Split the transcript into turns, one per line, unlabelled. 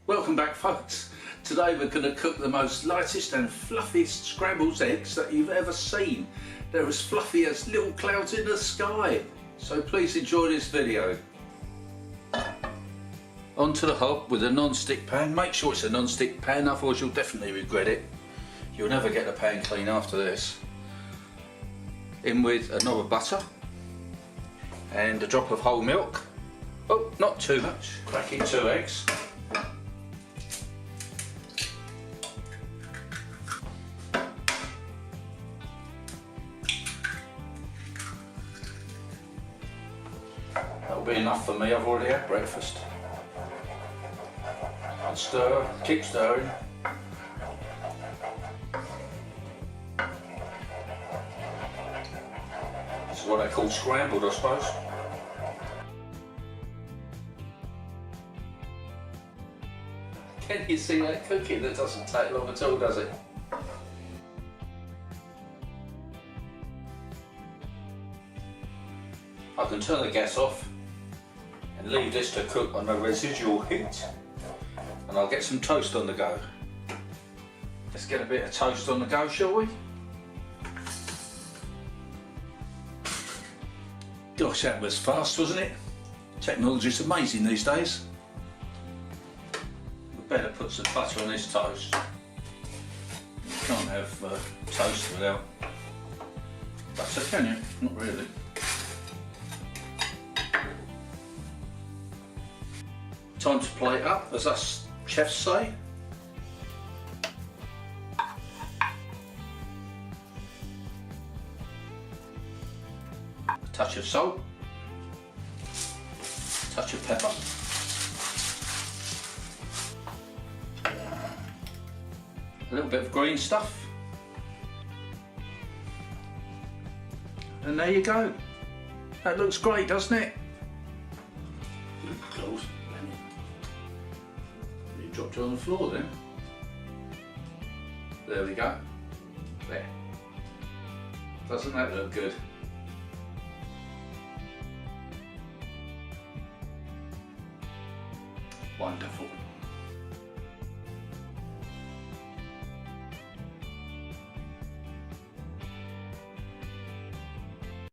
Welcome back, folks. Today we're going to cook the most lightest and fluffiest scrambled eggs that you've ever seen. They're as fluffy as little clouds in the sky. So please enjoy this video. Onto the hob with a non-stick pan. Make sure it's a non-stick pan, otherwise you'll definitely regret it. You'll never get the pan clean after this. In with a knob of butter and a drop of whole milk. Oh, not too much. Crack in 2 eggs. That'll be enough for me, I've already had breakfast. And stir, keep stirring. This is what I call scrambled, I suppose. Can you see that cooking? That doesn't take long at all, does it? I can turn the gas off and leave this to cook on a residual heat, and I'll get some toast on the go. Let's get a bit of toast on the go, shall we? Gosh, that was fast, wasn't it? Technology's amazing these days. We better put some butter on this toast. You can't have toast without butter, can you? Not really. Time to plate up, as us chefs say. A touch of salt, a touch of pepper, a little bit of green stuff, and there you go. That looks great, doesn't it? Close. You dropped it on the floor then. There we go. There. Doesn't that look good? Wonderful.